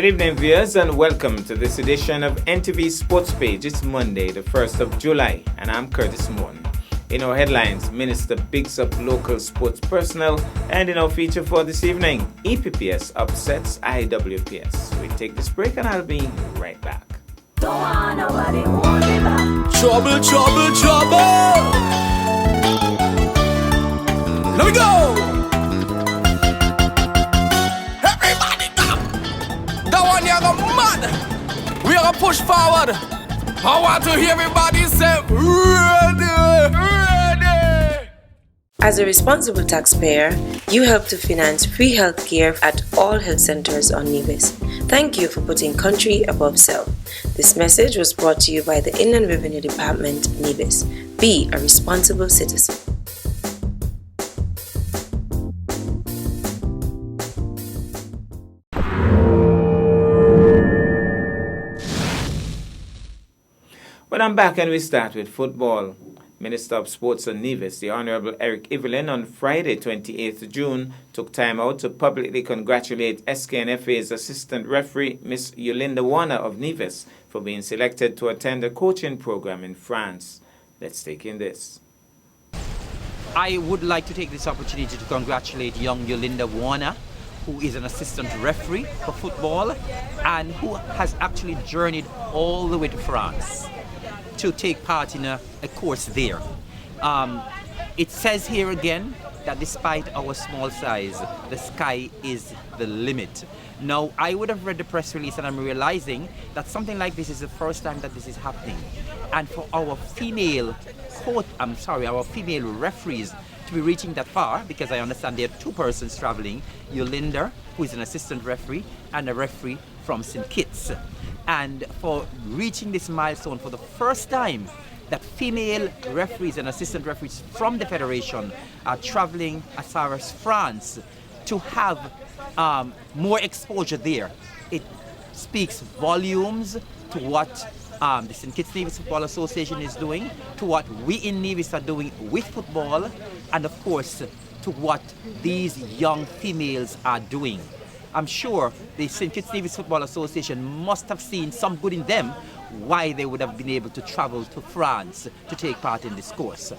Good evening, viewers, and welcome to this edition of NTV Sports Page. It's Monday, the 1st of July, and I'm Curtis Moon. In our headlines, Minister bigs up local sports personnel, and in our feature for this evening, EPPS upsets IWPS. We take this break, and I'll be right back. Don't want nobody hold me back. Trouble, trouble, trouble. Let me go. Everybody come. That one you go mad. We are gonna push forward. I want to hear everybody say ready, ready. As a responsible taxpayer, you help to finance free healthcare at all health centers on Nevis. Thank you for putting country above self. This message was brought to you by the Inland Revenue Department, Nevis. Be a responsible citizen. Well, I'm back and we start with football. Minister of Sports on Nevis, the Honorable Eric Evelyn, on Friday, 28th June, took time out to publicly congratulate SKNFA's assistant referee, Miss Yolinda Warner of Nevis, for being selected to attend a coaching program in France. Let's take in this. I would like to take this opportunity to congratulate young Yolinda Warner, who is an assistant referee for football and who has actually journeyed all the way to France to take part in a course there. It says here again that despite our small size, the sky is the limit. Now, I would have read the press release and I'm realizing that something like this is the first time that this is happening. And for our female referees to be reaching that far, because I understand there are two persons traveling, Yolinda, who is an assistant referee, and a referee from St. Kitts. And for reaching this milestone for the first time, that female referees and assistant referees from the Federation are traveling as far as France to have more exposure there. It speaks volumes to what the St. Kitts Nevis Football Association is doing, to what we in Nevis are doing with football, and of course to what these young females are doing. I'm sure the St. Kitts Nevis Football Association must have seen some good in them why they would have been able to travel to France to take part in this course.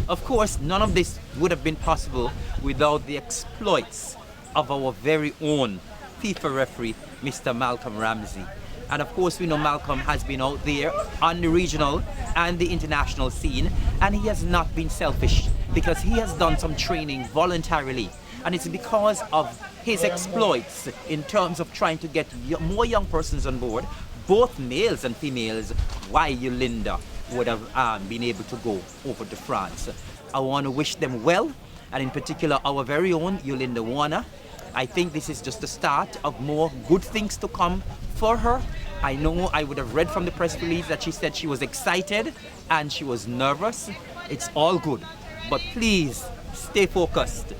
Of course, none of this would have been possible without the exploits of our very own FIFA referee, Mr. Malcolm Ramsey. And of course, we know Malcolm has been out there on the regional and the international scene, and he has not been selfish because he has done some training voluntarily. And it's because of his exploits in terms of trying to get more young persons on board, both males and females, why Yolinda would have been able to go over to France. I want to wish them well, and in particular our very own Yolinda Warner. I think this is just the start of more good things to come for her. I know I would have read from the press release that she said she was excited and she was nervous. It's all good, but please stay focused,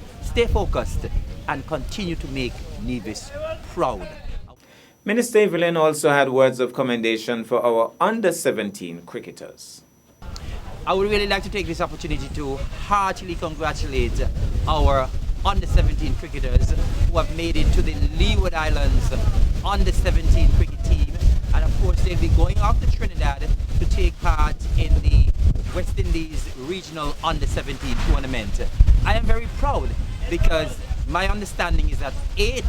and continue to make Nevis proud. Minister Evelyn also had words of commendation for our under-17 cricketers. I would really like to take this opportunity to heartily congratulate our under-17 cricketers who have made it to the Leeward Islands under-17 cricket team, and of course they'll be going off to Trinidad to take part in the West Indies regional under-17 tournament. I am very proud because my understanding is that 8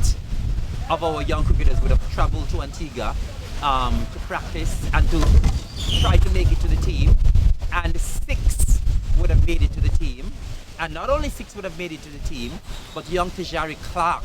of our young cricketers would have traveled to Antigua to practice and to try to make it to the team, and 6 would have made it to the team. And not only 6 would have made it to the team, but young Tijari Clark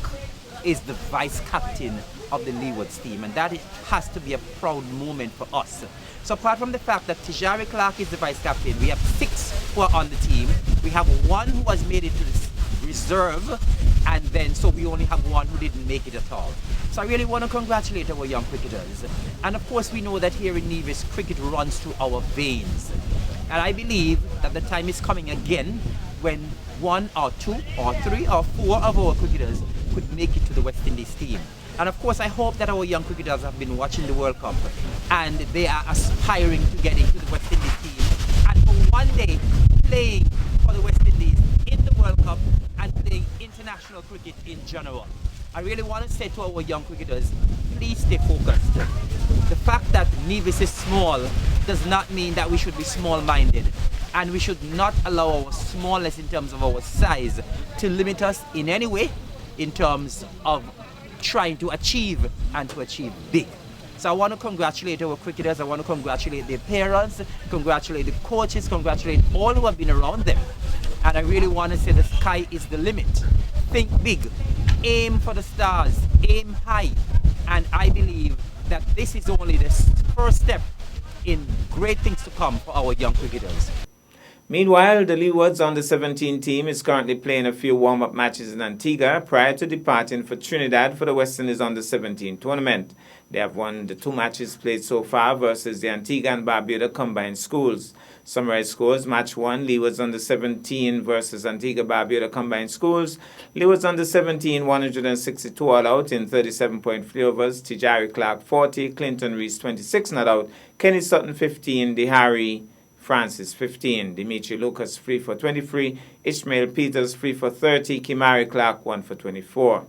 is the vice captain of the Leewards team, and that has to be a proud moment for us. So apart from the fact that Tijari Clark is the vice captain, we have 6 who are on the team. We have 1 who has made it to the reserve, and then so we only have 1 who didn't make it at all. So I really want to congratulate our young cricketers. And of course we know that here in Nevis, cricket runs through our veins. And I believe that the time is coming again when 1 or 2 or 3 or 4 of our cricketers could make it to the West Indies team. And of course I hope that our young cricketers have been watching the World Cup and they are aspiring to get into the West Indies team and for one day playing for the West Indies in the World Cup and playing international cricket in general. I really want to say to our young cricketers, please stay focused. The fact that Nevis is small does not mean that we should be small-minded. And we should not allow our smallness in terms of our size to limit us in any way in terms of trying to achieve and to achieve big. So I want to congratulate our cricketers, I want to congratulate their parents, congratulate the coaches, congratulate all who have been around them. And I really want to say the sky is the limit. Think big, aim for the stars, aim high. And I believe that this is only the first step in great things to come for our young cricketers. Meanwhile, the Leewards under-17 team is currently playing a few warm-up matches in Antigua prior to departing for Trinidad for the West Indies under-17 tournament. They have won the 2 matches played so far versus the Antigua and Barbuda combined schools. Summarized scores: Match 1, Leewards under-17 versus Antigua Barbuda combined schools. Leewards under-17, 162 all out in 37.3 overs. Tijari Clark 40, Clinton Reese 26 not out, Kenny Sutton 15, Dehari Francis 15, Dimitri Lucas 3 for 23, Ishmael Peters 3 for 30, Kimari Clark 1 for 24.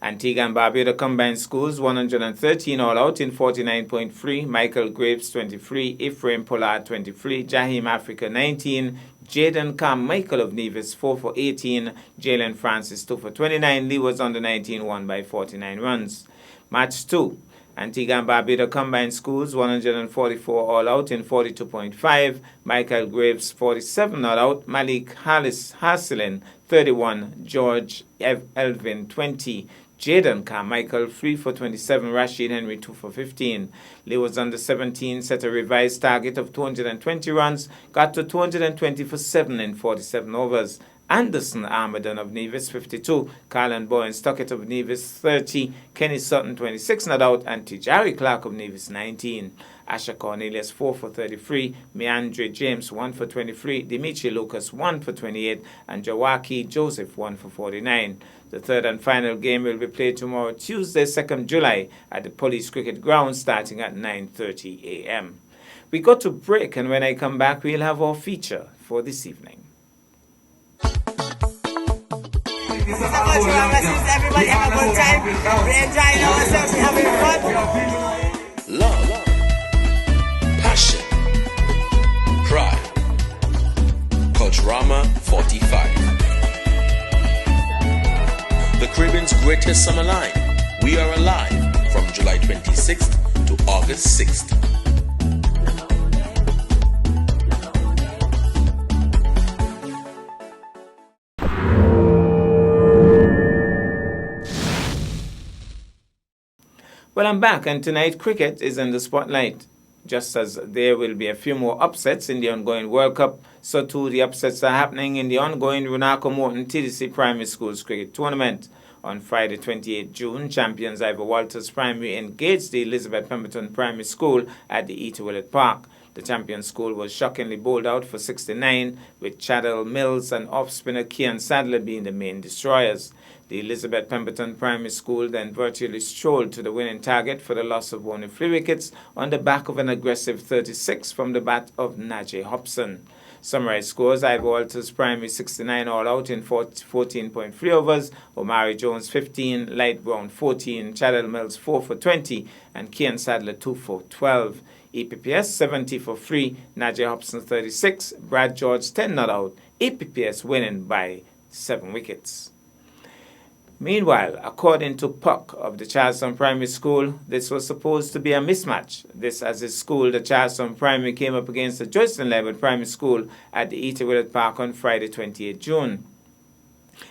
Antigua and Barbuda combined schools 113 all out in 49.3, Michael Graves 23, Ephraim Pollard 23, Jahim Africa 19, Jaden Carmichael of Nevis 4 for 18, Jalen Francis 2 for 29, Leewards under 19 won by 49 runs. Match 2. Antigua and Barbuda combined schools 144 all out in 42.5, Michael Graves 47 all out, Malik Hasselin 31, George Elvin 20, Jaden Carmichael 3 for 27, Rashid Henry 2 for 15. Leewards under 17 set a revised target of 220 runs, got to 220 for 7 in 47 overs. Anderson Armadan of Nevis 52, Carlin Bowen Stockett of Nevis 30, Kenny Sutton 26 not out, and Tijari Clark of Nevis 19. Asher Cornelius 4 for 33, Meandre James 1 for 23, Dimitri Lucas 1 for 28, and Jawaki Joseph 1 for 49. The third and final game will be played tomorrow, Tuesday, 2nd July, at the Police Cricket Ground starting at 9:30 a.m. We go to break, and when I come back, we'll have our feature for this evening. Thank you so much for our message. Everybody have a good time. We're enjoying ourselves. We're having fun. Love, passion, pride. Culturama 45. The Caribbean's greatest summer line. We are alive from July 26th to August 6th. Well, I'm back, and tonight cricket is in the spotlight. Just as there will be a few more upsets in the ongoing World Cup, so too the upsets are happening in the ongoing Runako Morton TDC Primary Schools Cricket Tournament. On Friday, 28 June, champions Ivor Walters Primary engaged the Elizabeth Pemberton Primary School at the Eta Willett Park. The champion school was shockingly bowled out for 69, with Chadell Mills and off-spinner Kian Sadler being the main destroyers. The Elizabeth Pemberton Primary School then virtually strolled to the winning target for the loss of only 3 wickets on the back of an aggressive 36 from the bat of Najee Hobson. Summarized scores: Ivor Walters Primary 69 all out in 14.3 overs, Omari Jones 15, Light Brown 14, Chadell Mills 4 for 20, and Kian Sadler 2 for 12. EPPS 70 for 3, Najee Hobson 36, Brad George 10 not out, EPPS winning by 7 wickets. Meanwhile, according to Puck of the Charleston Primary School, this was supposed to be a mismatch. This as his school, the Charleston Primary, came up against the Joyceton-Level Primary School at the Eta Willett Park on Friday, 28 June.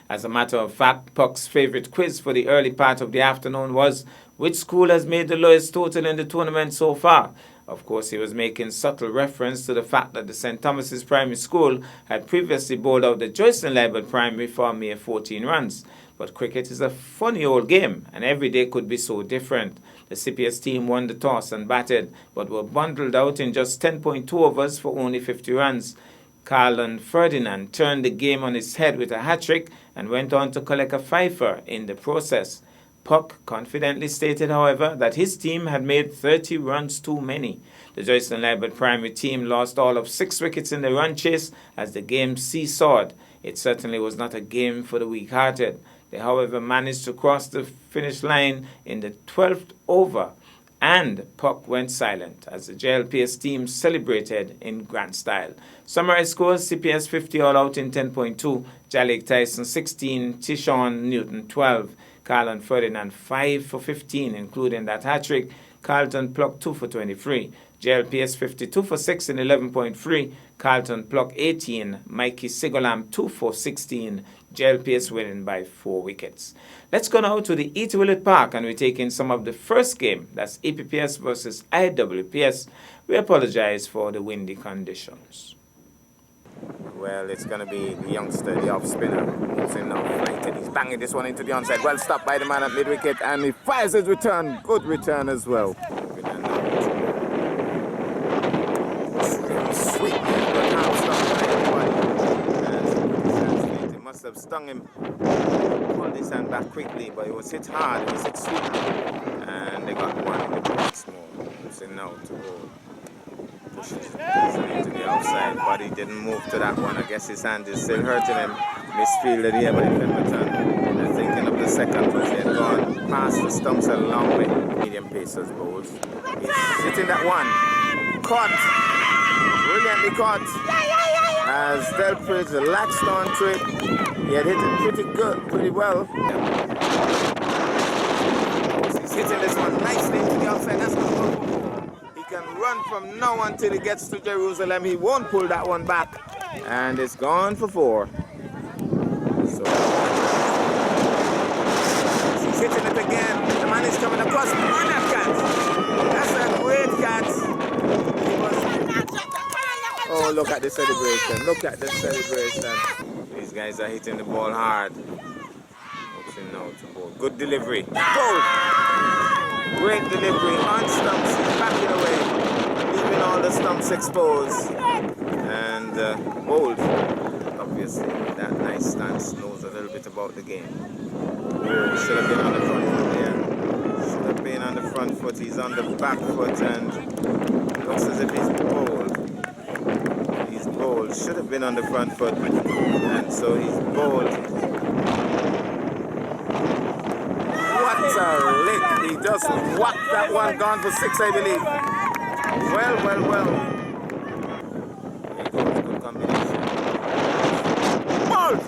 As a matter of fact, Puck's favorite quiz for the early part of the afternoon was, which school has made the lowest total in the tournament so far? Of course, he was making subtle reference to the fact that the St. Thomas's Primary School had previously bowled out the Joyceton-Level Primary for a mere 14 runs. But cricket is a funny old game, and every day could be so different. The CPS team won the toss and batted, but were bundled out in just 10.2 overs for only 50 runs. Carlon Ferdinand turned the game on its head with a hat-trick and went on to collect a fifer in the process. Puck confidently stated, however, that his team had made 30 runs too many. The Joyceton-Level Primary team lost all of 6 wickets in the run chase as the game seesawed. It certainly was not a game for the weak-hearted. They, however, managed to cross the finish line in the 12th over, and puck went silent as the JLPS team celebrated in grand style. Summary scores: CPS 50 all out in 10.2, Jalik Tyson 16, Tishon Newton 12, Carlton Ferdinand 5 for 15, including that hat-trick. Carlton plucked 2 for 23. JLPS 52 for 6 in 11.3. Carlton plucked 18. Mikey Sigolam 2 for 16. JLPS winning by 4 wickets. Let's go now to the E.T. Willett Park and we take in some of the first game. That's EPPS versus IWPS. We apologize for the windy conditions. Well, it's going to be the youngster, the off spinner. He's in now flanking. He's banging this one into the onside. Well stopped by the man at mid-wicket, and he fires his return. Good return as well. Sweet man, but now stopped by the body. It must have stung him. Pulled his hand back quickly, but it was hit hard. It was hit sweet. And they got one once more. It's in now to go. Pushes into the outside, but he didn't move to that one. I guess his hand is still hurting him. Misfielded here by Pemberton. They're thinking of the second push. He had gone past the stumps a long way. Medium pacers bowls. He's hitting that one. Caught. Brilliantly caught. As Delpridge latched onto it. He had hit it pretty good, pretty well. He's hitting this one nicely into the outside. That's good. Can run from now until he gets to Jerusalem. He won't pull that one back, and it's gone for 4. So he's hitting it again. The man is coming across. Brilliant catch. That's a great catch. Oh, look at the celebration. Look at the celebration. These guys are hitting the ball hard. Option now to ball. Good delivery. Goal. Great delivery on stumps, backing away, leaving all the stumps exposed. And Bold, obviously, with that nice stance, knows a little bit about the game. Oh, should have been on the front foot there. Should have been on the front foot. He's on the back foot and looks as if he's bold. He's bold. Should have been on the front foot. And so he's bold. What a lick. He just whacked that one, gone for 6, I believe. Well. There goes, good combination. Bolt!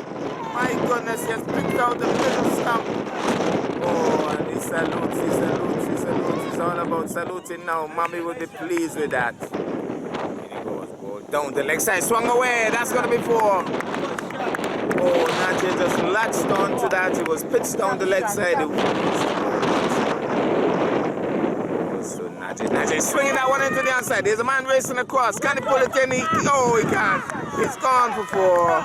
My goodness, he has picked out the middle stump. Oh, and he salutes. He's all about saluting now. Mommy will be pleased with that. Here he goes, Bolt. Down the leg side, swung away. That's going to be 4. Oh, Najee just latched onto that. He was pitched down the leg side. So Najee swinging that one into the outside. There's a man racing across. Can he pull it in? He can't. It's gone for 4.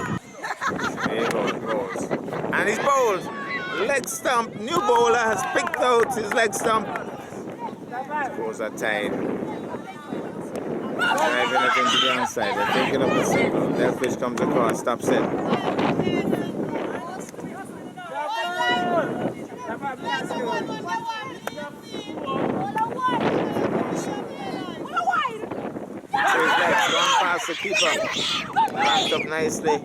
There he goes. And he's bowled. Leg stump. New bowler has picked out his leg stump. Scores are tied. Driving it into the outside. They're taking up the single. Delpridge comes across, stops it. So his legs gone past the keeper. Backed up nicely.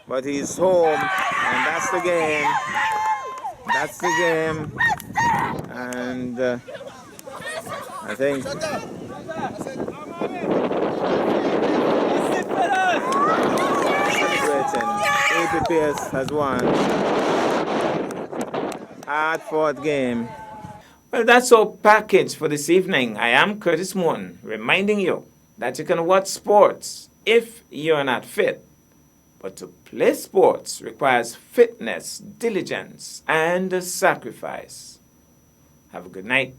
But he's home. And that's the game. That's the game. And I think APPS has won. Hard-fought game. Well, that's our package for this evening. I am Curtis Morton, reminding you that you can watch sports if you're not fit. But to play sports requires fitness, diligence, and sacrifice. Have a good night.